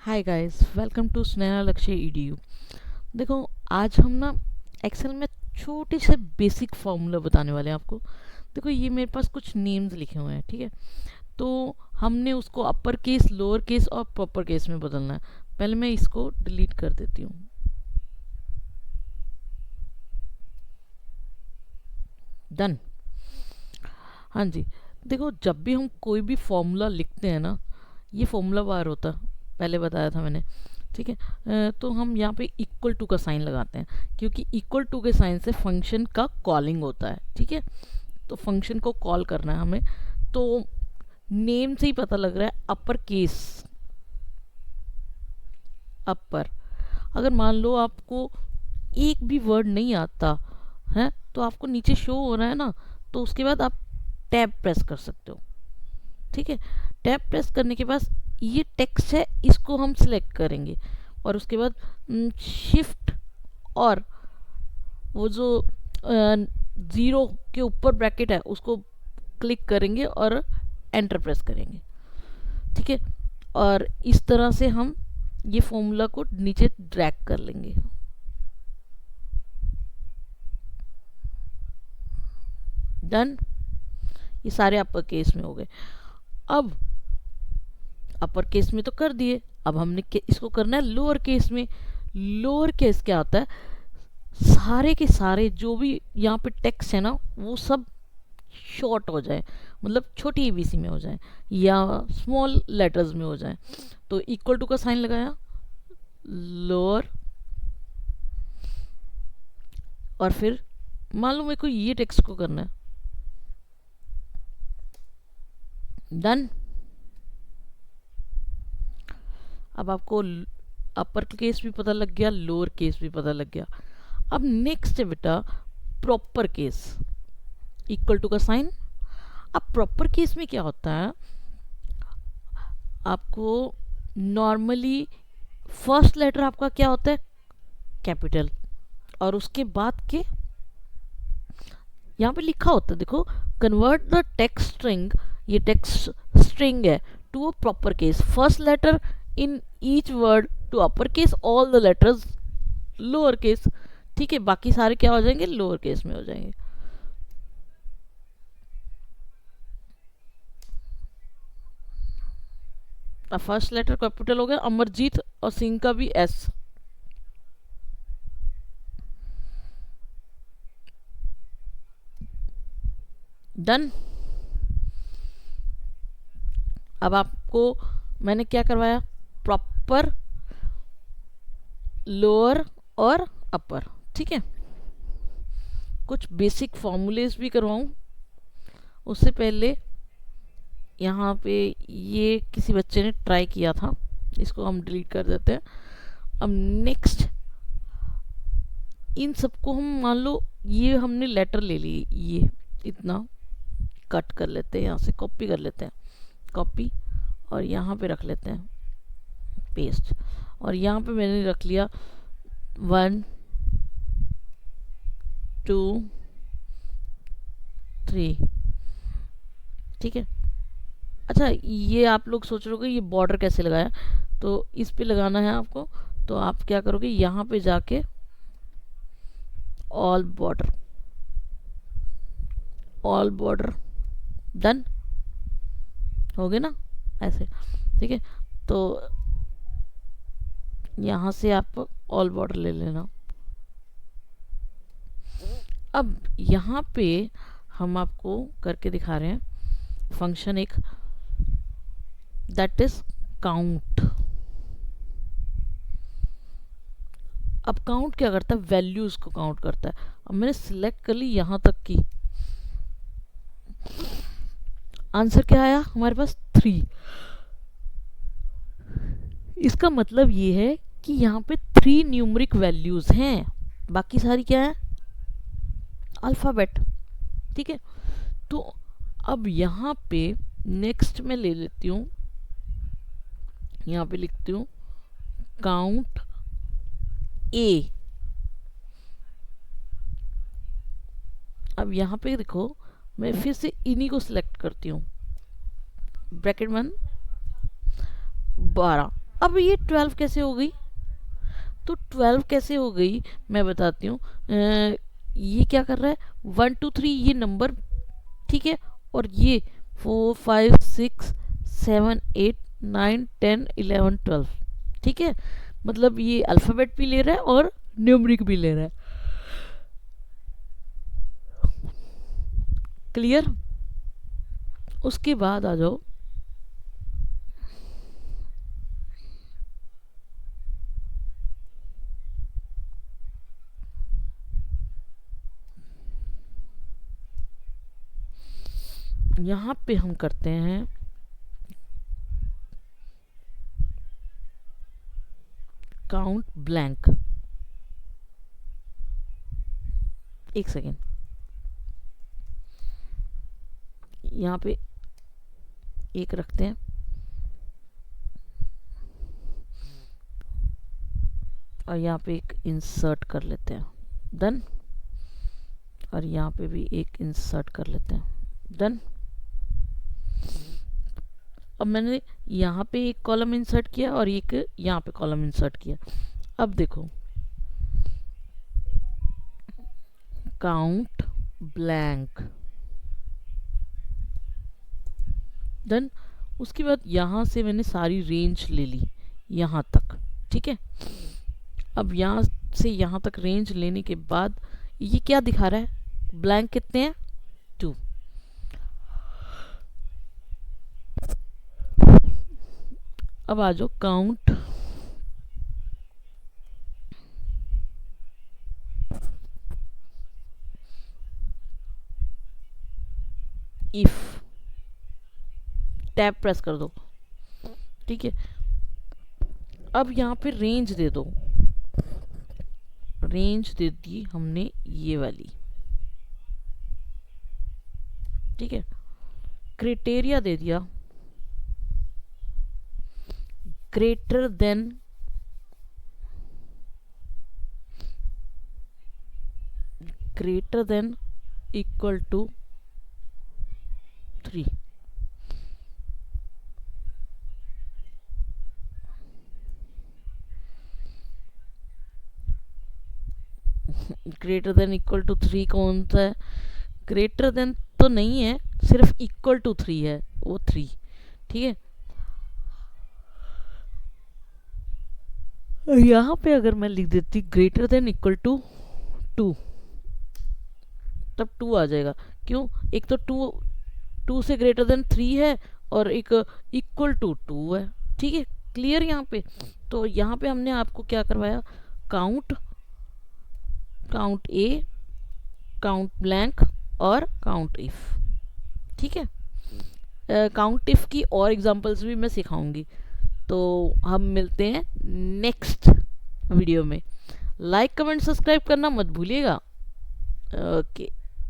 Hi guys, welcome to Sneha Lakshya edu. देखो, आज हम ना एक्सेल में छोटे से बेसिक फार्मूला बताने वाले हैं आपको। देखो, ये मेरे पास कुछ नेम्स लिखे हुए हैं, ठीक है। तो हमने उसको अपर केस, लोअर केस और प्रॉपर केस में बदलना है। पहले मैं इसको डिलीट कर देती हूँ। डन। हाँ जी। देखो, जब भी हम कोई भी फॉर्मूला लिखते हैं ना, ये फॉर्मूला बार होता है, पहले बताया था मैंने, ठीक है। तो हम यहाँ पे इक्वल टू का साइन लगाते हैं, क्योंकि इक्वल टू के साइन से फंक्शन का कॉलिंग होता है, ठीक है। तो फंक्शन को कॉल करना है हमें। तो नेम से ही पता लग रहा है अपर केस, अपर। अगर मान लो आपको एक भी वर्ड नहीं आता है, तो आपको नीचे शो हो रहा है ना, तो उसके बाद आप टैब प्रेस कर सकते हो, ठीक है। टैब प्रेस करने के बाद ये टेक्स्ट है, इसको हम सिलेक्ट करेंगे और उसके बाद शिफ्ट और वो जो ज़ीरो के ऊपर ब्रैकेट है उसको क्लिक करेंगे और एंटर प्रेस करेंगे, ठीक है। और इस तरह से हम ये फॉर्मूला को नीचे ड्रैग कर लेंगे। डन। ये सारे अपर केस में हो गए। अब अपर केस में तो कर दिए, अब हमने इसको करना है लोअर केस में। लोअर केस क्या होता है, सारे के सारे जो भी यहाँ पे टेक्स्ट है ना, वो सब शॉर्ट हो जाए, मतलब छोटी एबीसी में हो जाए या स्मॉल लेटर्स में हो जाए। तो इक्वल टू का साइन लगाया, लोअर, और फिर मान लो मेरे को ये टेक्स्ट को करना है। डन। अब आपको अपर केस भी पता लग गया, लोअर केस भी पता लग गया। अब नेक्स्ट है बेटा प्रॉपर केस। इक्वल टू का साइन। अब प्रॉपर केस में क्या होता है, आपको नॉर्मली फर्स्ट लेटर आपका क्या होता है, कैपिटल, और उसके बाद के यहाँ पे लिखा होता है, देखो, कन्वर्ट द टेक्स्ट स्ट्रिंग, ये टेक्स्ट स्ट्रिंग है, to a proper case, first letter in each word to upper case, all the letters lower case, ठीक है। बाकी सारे क्या हो जाएंगे, लोअर केस में हो जाएंगे। अब फर्स्ट लेटर कैपिटल हो गया, अमरजीत, और सिंह का भी एस। डन। अब आपको मैंने क्या करवाया, प्रॉपर, लोअर और अपर, ठीक है। कुछ बेसिक फॉर्मूलेस भी करवाऊं उससे पहले। यहाँ पे ये किसी बच्चे ने ट्राई किया था, इसको हम डिलीट कर देते हैं। अब नेक्स्ट, इन सबको हम मान लो ये हमने लेटर ले ली, ये इतना कट कर लेते हैं, यहाँ से कॉपी कर लेते हैं, कॉपी, और यहाँ पे रख लेते हैं पेस्ट। और यहाँ पे मैंने रख लिया 1 2 3, ठीक है। अच्छा, ये आप लोग सोच रहे हो कि ये बॉर्डर कैसे लगाया, तो इस पे लगाना है आपको। तो आप क्या करोगे, यहाँ पे जाके all border, all border, done हो गए ना, ऐसे, ठीक है। तो यहाँ से आप ऑल बॉर्डर ले लेना। अब यहाँ पे हम आपको करके दिखा रहे हैं फंक्शन एक, दैट इज काउंट। अब काउंट क्या करता है, वैल्यूज को काउंट करता है। अब मैंने सिलेक्ट कर ली यहाँ तक की, आंसर क्या आया हमारे पास, 3। इसका मतलब ये है कि यहाँ पे 3 न्यूमरिक वैल्यूज हैं, बाकी सारी क्या है, अल्फ़ाबेट, ठीक है। तो अब यहाँ पे नेक्स्ट में ले लेती हूँ, यहाँ पे लिखती हूँ काउंट ए। अब यहाँ पे देखो, मैं फिर से इन्हीं को सिलेक्ट करती हूँ, ब्रैकेट 1 12, अब ये 12 कैसे हो गई? तो 12 कैसे हो गई मैं बताती हूँ। ये क्या कर रहा है, 1 2 3 ये नंबर, ठीक है, और ये 4 5 6 7 8 9 10 11 12, ठीक है, मतलब ये अल्फ़ाबेट भी ले रहा है और न्यूमरिक भी ले रहा है। क्लियर? उसके बाद आ जाओ, यहाँ पे हम करते हैं काउंट ब्लैंक। एक सेकेंड, यहाँ पे एक रखते हैं और यहाँ पे एक इंसर्ट कर लेते हैं, डन। और यहाँ पे भी एक इंसर्ट कर लेते हैं, डन। अब मैंने यहाँ पे एक कॉलम इंसर्ट किया और एक यहाँ पे कॉलम इंसर्ट किया। अब देखो, काउंट ब्लैंक, डन। उसके बाद यहाँ से मैंने सारी रेंज ले ली यहाँ तक, ठीक है। अब यहाँ से यहाँ तक रेंज लेने के बाद ये क्या दिखा रहा है, ब्लैंक कितने हैं, 2। अब आ जाओ काउंट इफ, टैब प्रेस कर दो, ठीक है। अब यहाँ पे रेंज दे दो, रेंज दे दी हमने ये वाली, ठीक है। क्राइटेरिया दे दिया greater than equal to 3। Greater than equal to 3 कौन सा है, ग्रेटर देन तो नहीं है, सिर्फ इक्वल टू 3 है, वो 3, ठीक है। यहाँ पे अगर मैं लिख देती ग्रेटर देन इक्वल टू 2, तब 2 आ जाएगा। क्यों? एक तो 2 से ग्रेटर देन 3 है और एक इक्वल टू 2 है, ठीक है। क्लियर यहाँ पे? तो यहाँ पे हमने आपको क्या करवाया, काउंट ए, काउंट ब्लैंक और काउंट इफ, ठीक है। काउंट इफ की और एग्जांपल्स भी मैं सिखाऊंगी। तो हम मिलते हैं नेक्स्ट वीडियो में। लाइक कमेंट सब्सक्राइब करना मत भूलिएगा। ओके।